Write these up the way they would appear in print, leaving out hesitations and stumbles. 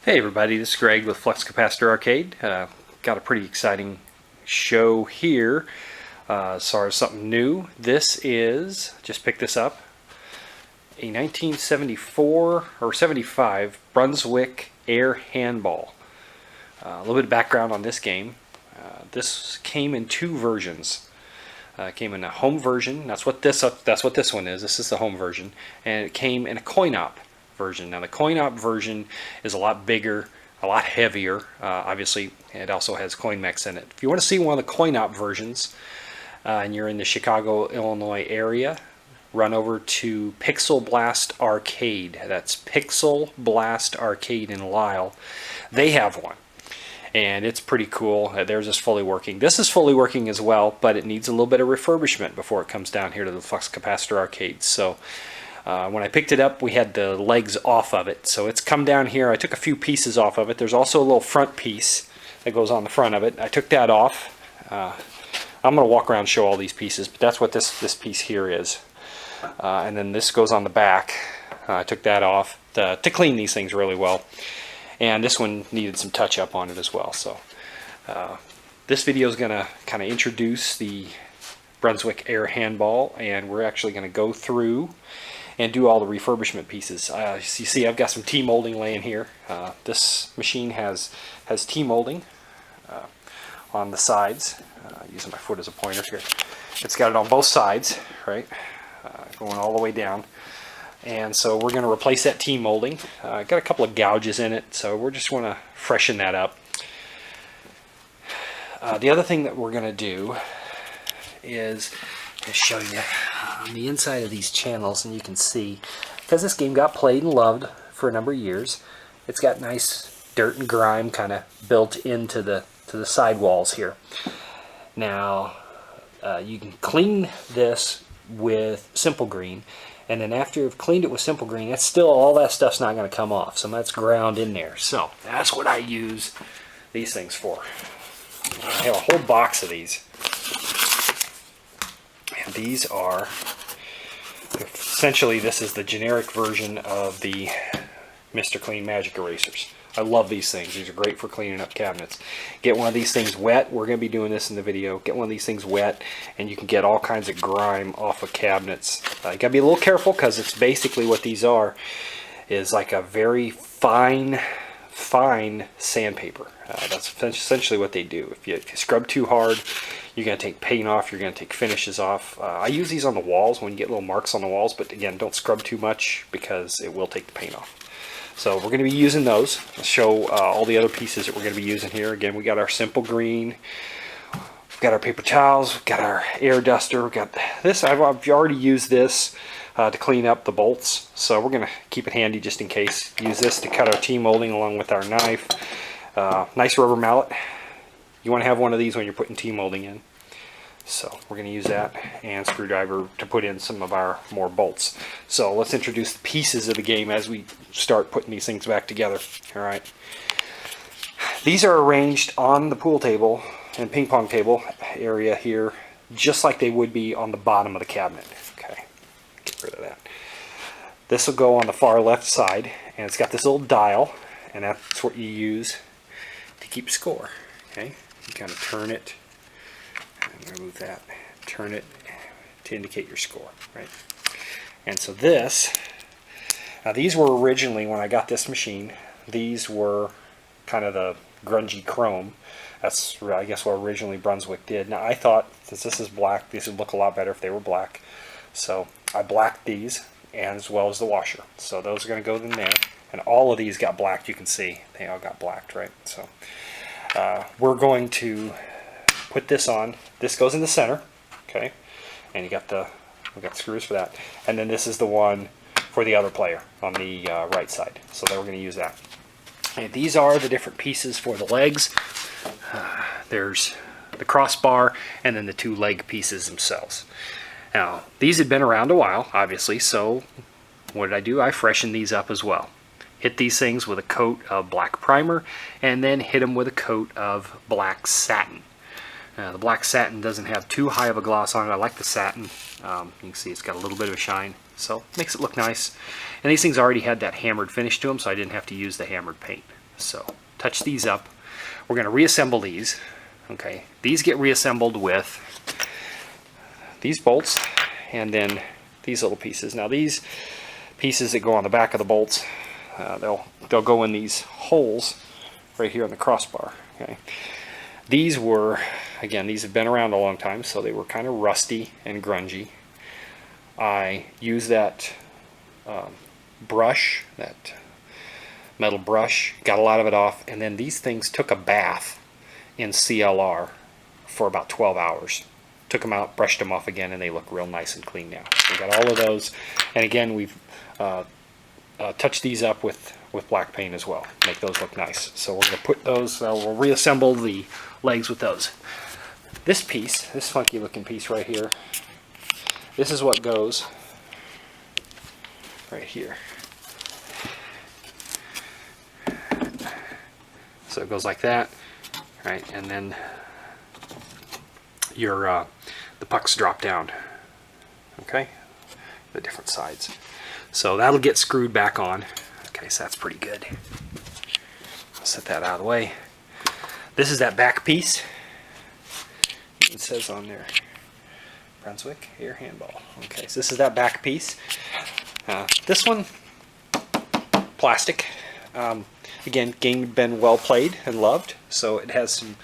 Hey everybody, this is Greg with Flux Capacitor Arcade. Got a pretty exciting show here as far as something new. This is, just picked this up, a 1974 or 75 Brunswick Air Handball. A little bit of background on this game. This came in two versions. It came in a home version. That's what this one is. This is the home version, and it came in a coin-op version. Now the coin-op version is a lot bigger, a lot heavier. Obviously, it also has coin mechs in it. If you want to see one of the coin-op versions, and you're in the Chicago, Illinois area, run over to Pixel Blast Arcade. That's Pixel Blast Arcade in Lisle. They have one, and it's pretty cool. Theirs is fully working. This is fully working as well, but it needs a little bit of refurbishment before it comes down here to the Flux Capacitor Arcade. So when I picked it up, we had the legs off of it, so it's come down here. I took a few pieces off of it. There's also a little front piece that goes on the front of it. I took that off. I'm going to walk around and show all these pieces, but that's what this piece here is. And then this goes on the back. I took that off to clean these things really well. And this one needed some touch up on it as well. So this video is going to kind of introduce the Brunswick Air Handball, and we're actually going to go through and do all the refurbishment pieces. So you see I've got some T-molding laying here. This machine has T-molding on the sides. Using my foot as a pointer here. It's got it on both sides, right? Going all the way down. And so we're going to replace that T-molding. Got a couple of gouges in it, so we're just want to freshen that up. The other thing that we're going to do is show you on the inside of these channels, and you can see, because this game got played and loved for a number of years, it's got nice dirt and grime kind of built into the side walls here. Now you can clean this with Simple Green, and then after you've cleaned it with Simple Green, that's still, all that stuff's not going to come off, so that's ground in there. So that's what I use these things for. I have a whole box of these. And these are, essentially this is the generic version of the Mr. Clean Magic Erasers. I love these things. These are great for cleaning up cabinets. Get one of these things wet. We're going to be doing this in the video. Get one of these things wet, and you can get all kinds of grime off of cabinets. You got to be a little careful, because it's basically what these are, is like a very fine sandpaper. That's essentially what they do. If you scrub too hard, you're going to take paint off, you're going to take finishes off. I use these on the walls when you get little marks on the walls, but again, don't scrub too much because it will take the paint off. So we're going to be using those. I'll show all the other pieces that we're going to be using here. Again, we got our Simple Green, we've got our paper towels, we've got our air duster, we've got this. I've already used this to clean up the bolts, so we're going to keep it handy just in case. Use this to cut our T-molding along with our knife. Nice rubber mallet. You want to have one of these when you're putting T-molding in. So we're going to use that, and screwdriver to put in some of our more bolts. So let's introduce the pieces of the game as we start putting these things back together. All right. These are arranged on the pool table and ping pong table area here, just like they would be on the bottom of the cabinet. Okay. Get rid of that. This will go on the far left side, and it's got this little dial, and that's what you use to keep score. Okay. You kind of turn it. Remove that, turn it to indicate your score, right? And so this, now these were originally, when I got this machine, these were kind of the grungy chrome. That's, I guess, what originally Brunswick did. Now I thought, since this is black, these would look a lot better if they were black. So I blacked these, and as well as the washer. So those are going to go in there. And all of these got blacked, you can see. They all got blacked, right? So we're going to put this on. This goes in the center, okay, and we got screws for that. And then this is the one for the other player on the right side. So then we're going to use that. And these are the different pieces for the legs. There's the crossbar, and then the two leg pieces themselves. Now these had been around a while, obviously. So what did I do? I freshened these up as well. Hit these things with a coat of black primer, and then hit them with a coat of black satin. The black satin doesn't have too high of a gloss on it. I like the satin. You can see it's got a little bit of a shine, so it makes it look nice. And these things already had that hammered finish to them, so I didn't have to use the hammered paint. So touch these up. We're going to reassemble these. Okay, these get reassembled with these bolts and then these little pieces. Now these pieces that go on the back of the bolts, they'll go in these holes right here on the crossbar. Okay, these were, again, these have been around a long time, so they were kind of rusty and grungy. I used that brush, that metal brush, got a lot of it off, and then these things took a bath in CLR for about 12 hours. Took them out, brushed them off again, and they look real nice and clean now. So we got all of those, and again, we've touched these up with black paint as well, make those look nice. So we're going to put those, we'll reassemble the legs with those. This piece, this funky looking piece right here, this is what goes right here. So it goes like that, right? And then your the pucks drop down. Okay, the different sides. So that'll get screwed back on. Okay, so that's pretty good. I'll set that out of the way. This is that back piece. It says on there, Brunswick Air Handball. Okay, so this is that back piece. This one, plastic. Again, game been well played and loved, so it has some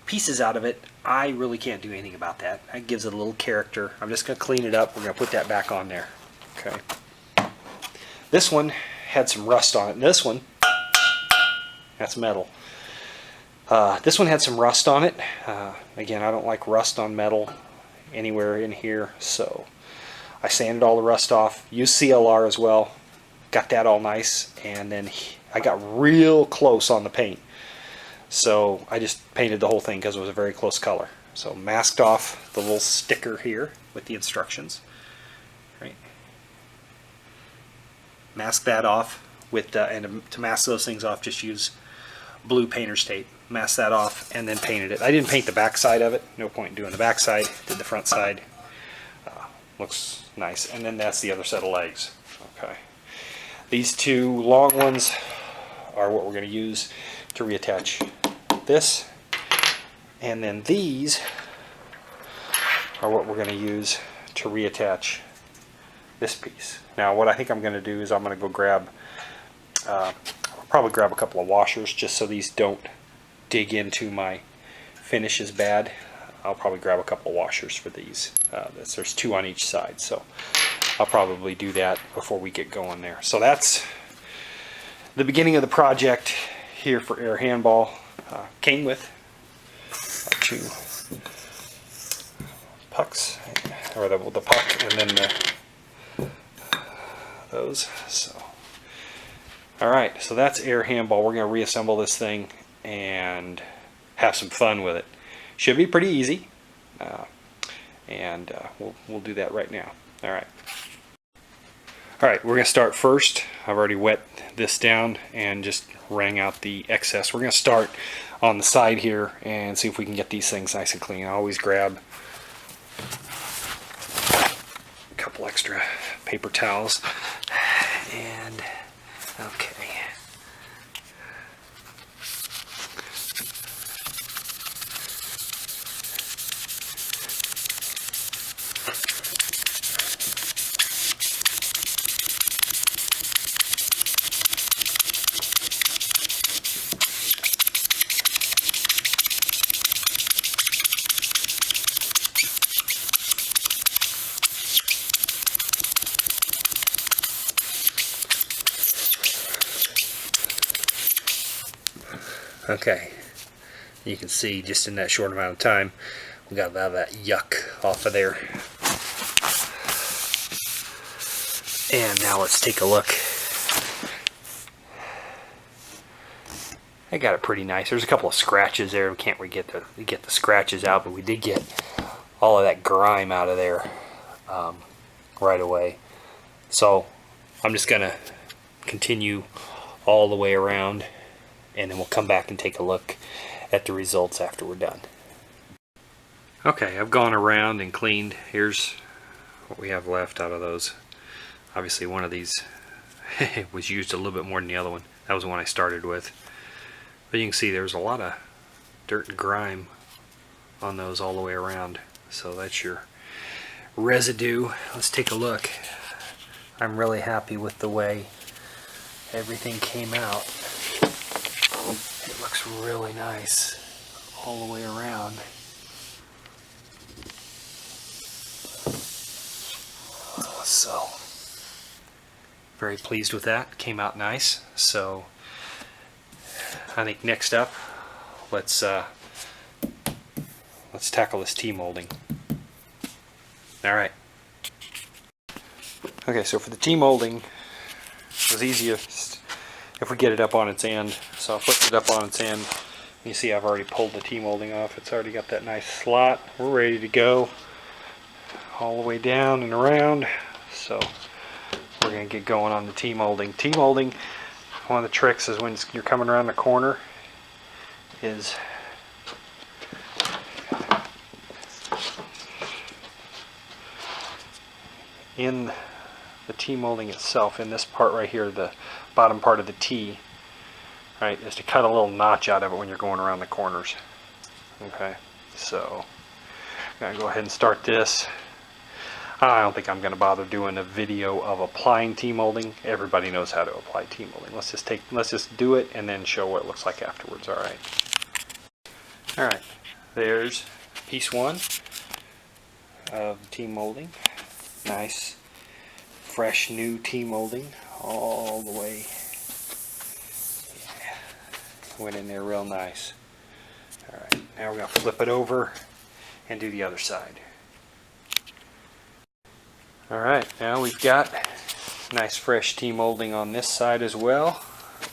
pieces out of it. I really can't do anything about that. That gives it a little character. I'm just going to clean it up. We're going to put that back on there. Okay. This one had some rust on it. And this one, that's metal. This one had some rust on it. Again, I don't like rust on metal anywhere in here, so I sanded all the rust off. Used CLR as well. Got that all nice, and then I got real close on the paint. So I just painted the whole thing because it was a very close color. So masked off the little sticker here with the instructions. Right. Mask that off with, and to mask those things off, just use blue painter's tape. Mask that off and then painted it. I didn't paint the back side of it. No point in doing the back side. Did the front side. Looks nice. And then that's the other set of legs. Okay. These two long ones are what we're going to use to reattach this, and then these are what we're going to use to reattach this piece. Now what I think I'm going to do is I'm going to go grab, I'll probably grab a couple of washers just so these don't dig into my finish as bad. I'll probably grab a couple of washers for these. There's two on each side, so I'll probably do that before we get going there. So that's the beginning of the project here for Air Handball. Came with two pucks, or the puck, and then those. So, all right, so that's Air Handball. We're going to reassemble this thing and have some fun with it. Should be pretty easy, and we'll do that right now. All right. All right, we're going to start first. I've already wet this down and just wrung out the excess. We're going to start on the side here and see if we can get these things nice and clean. I always grab a couple extra paper towels. And, okay. Okay, you can see just in that short amount of time we got a lot of that yuck off of there. And now let's take a look. I got it pretty nice. There's a couple of scratches there. We can't really get the scratches out, but we did get all of that grime out of there right away. So I'm just gonna continue all the way around, and then we'll come back and take a look at the results after we're done. Okay, I've gone around and cleaned. Here's what we have left out of those. Obviously one of these It was used a little bit more than the other one. That was the one I started with. But you can see there's a lot of dirt and grime on those all the way around. So that's your residue. Let's take a look. I'm really happy with the way everything came out. It looks really nice all the way around. So very pleased with that. Came out nice. So I think next up, let's tackle this T-molding. All right. Okay, so for the T-molding, it was easiest if we get it up on its end. So I flipped it up on its end. You see I've already pulled the T-molding off. It's already got that nice slot. We're ready to go all the way down and around. So we're going to get going on the T-molding. T-molding, one of the tricks is when you're coming around the corner is in the T-molding itself, in this part right here, the bottom part of the T, right, is to cut a little notch out of it when you're going around the corners. Okay, so I'm going to go ahead and start this. I don't think I'm going to bother doing a video of applying T-molding. Everybody knows how to apply T-molding. Let's just do it and then show what it looks like afterwards. All right, there's piece one of T-molding. Nice, fresh, new T-molding all the way. Yeah. Went in there real nice. All right, now we're going to flip it over and do the other side. All right, now we've got nice fresh T-molding on this side as well,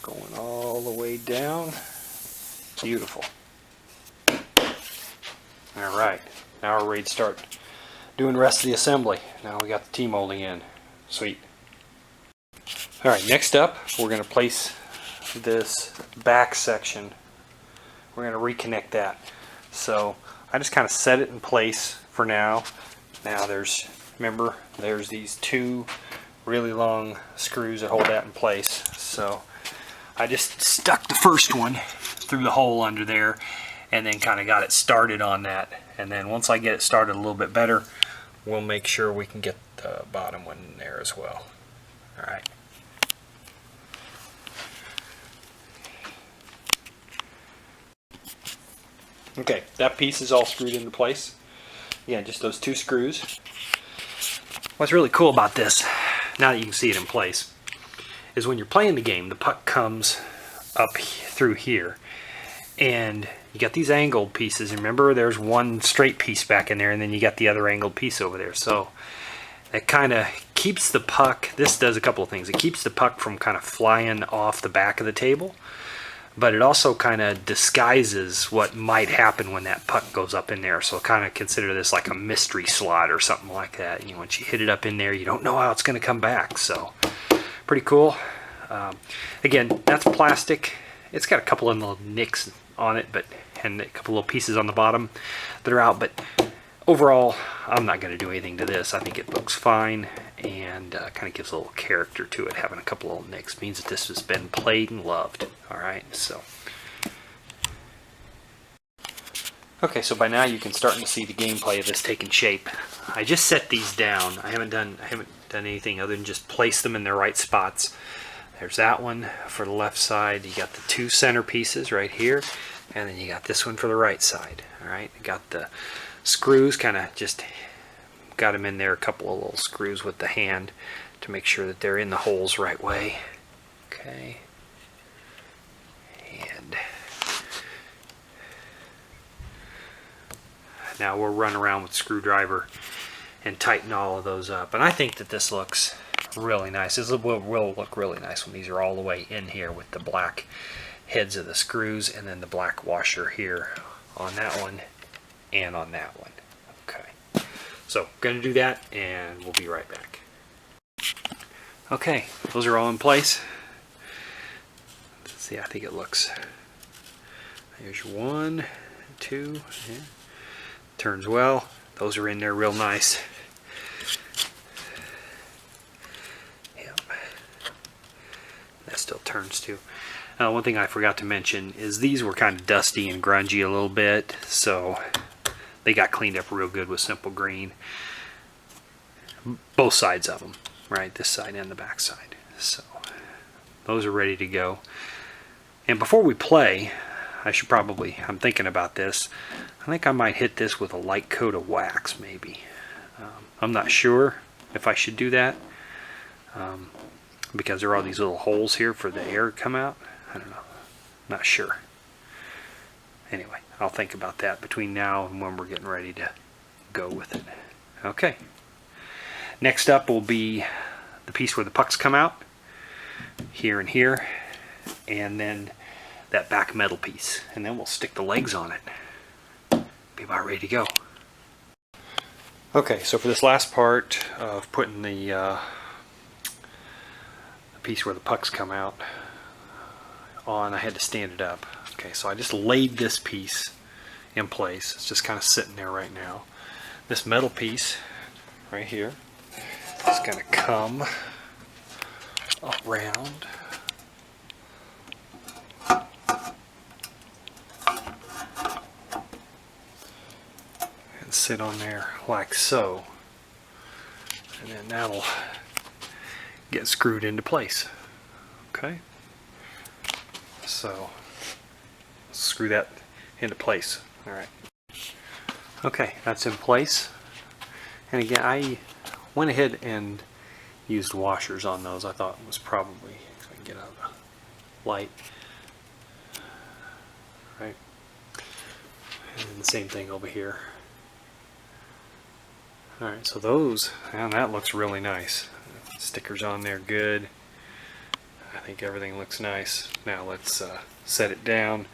going all the way down. Beautiful. All right, now we're ready to start doing the rest of the assembly. Now we got the T-molding in. Sweet. All right, next up, we're going to place this back section. We're going to reconnect that. So I just kind of set it in place for now. Now remember, there's these two really long screws that hold that in place. So I just stuck the first one through the hole under there and then kind of got it started on that. And then once I get it started a little bit better, we'll make sure we can get the bottom one in there as well. All right. Okay, that piece is all screwed into place. Again, just those two screws. What's really cool about this, now that you can see it in place, is when you're playing the game, the puck comes up through here, and you got these angled pieces. Remember, there's one straight piece back in there, and then you got the other angled piece over there. So it kind of keeps the puck, this does a couple of things. It keeps the puck from kind of flying off the back of the table, but it also kind of disguises what might happen when that puck goes up in there. So kind of consider this like a mystery slot or something like that. You know, once you hit it up in there, you don't know how it's going to come back. So pretty cool. Again, that's plastic. It's got a couple of little nicks on it, and a couple little pieces on the bottom that are out. But overall, I'm not going to do anything to this. I think it looks fine and kind of gives a little character to it. Having a couple little nicks means that this has been played and loved. All right, so okay, so by now you can start to see the gameplay of this taking shape. I just set these down. I haven't done anything other than just place them in their right spots. There's that one for the left side. You got the two center pieces right here, and then you got this one for the right side. All right, you got the screws, kind of just got them in there, a couple of little screws with the hand to make sure that they're in the holes right way. Okay, and now we'll run around with the screwdriver and tighten all of those up. And I think that this looks really nice. This will look really nice when these are all the way in here with the black heads of the screws and then the black washer here on that one and on that one. Okay, so going to do that and we'll be right back. Okay, those are all in place. Let's see, I think it looks, there's your 1, 2, yeah. Turns well. Those are in there real nice. Yep. turns too. One thing I forgot to mention is these were kind of dusty and grungy a little bit, so they got cleaned up real good with Simple Green. Both sides of them, right? This side and the back side. So those are ready to go. And before we play, I'm thinking about this. I think I might hit this with a light coat of wax, maybe. I'm not sure if I should do that because there are these little holes here for the air to come out. I don't know. Not sure. Anyway, I'll think about that between now and when we're getting ready to go with it. Okay. Next up will be the piece where the pucks come out, here and here, and then that back metal piece. And then we'll stick the legs on it. Be about ready to go. Okay, so for this last part of putting the piece where the pucks come out on, I had to stand it up. Okay, so I just laid this piece in place. It's just kind of sitting there right now. This metal piece right here is going to come around and sit on there like so, and then that'll get screwed into place. Okay, so screw that into place. All right. Okay, that's in place. And again, I went ahead and used washers on those. I thought it was probably, if I can get out of the light. Right. And then the same thing over here. All right, so those, and that looks really nice. Stickers on there, good. I think everything looks nice. Now let's set it down,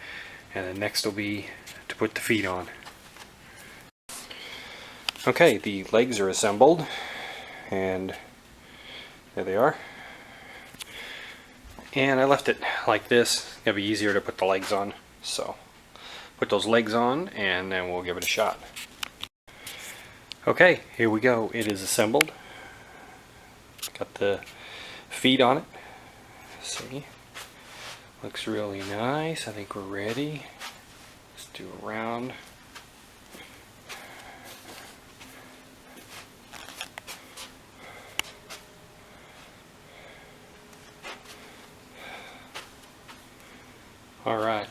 and then next will be to put the feet on. Okay, the legs are assembled, and there they are. And I left it like this. It'll be easier to put the legs on. So put those legs on, and then we'll give it a shot. Okay, here we go. It is assembled. Got the feet on it. See, looks really nice. I think we're ready. Let's do a round. All right,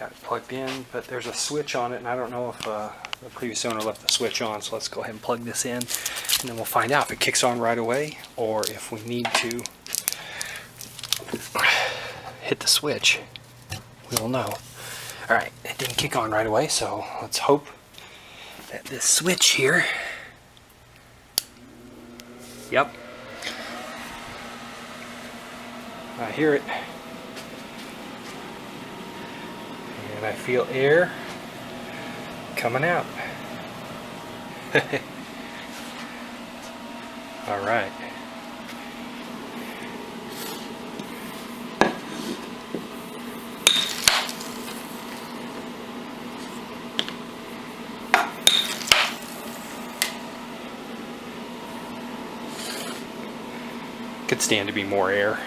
got it plugged in, but there's a switch on it, and I don't know if the previous owner left the switch on, so let's go ahead and plug this in, and then we'll find out if it kicks on right away, or if we need to hit the switch. We'll know. All right, it didn't kick on right away, so let's hope that this switch here, yep, I hear it. And I feel air coming out. All right. Could stand to be more air.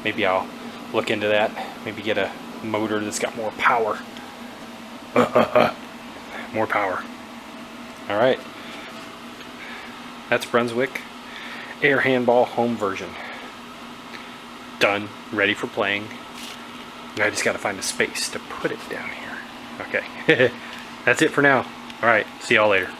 Maybe I'll look into that. Maybe get a motor that's got more power. More power. All right. That's Brunswick Air Handball home version. Done. Ready for playing. I just got to find a space to put it down here. Okay. That's it for now. All right. See y'all later.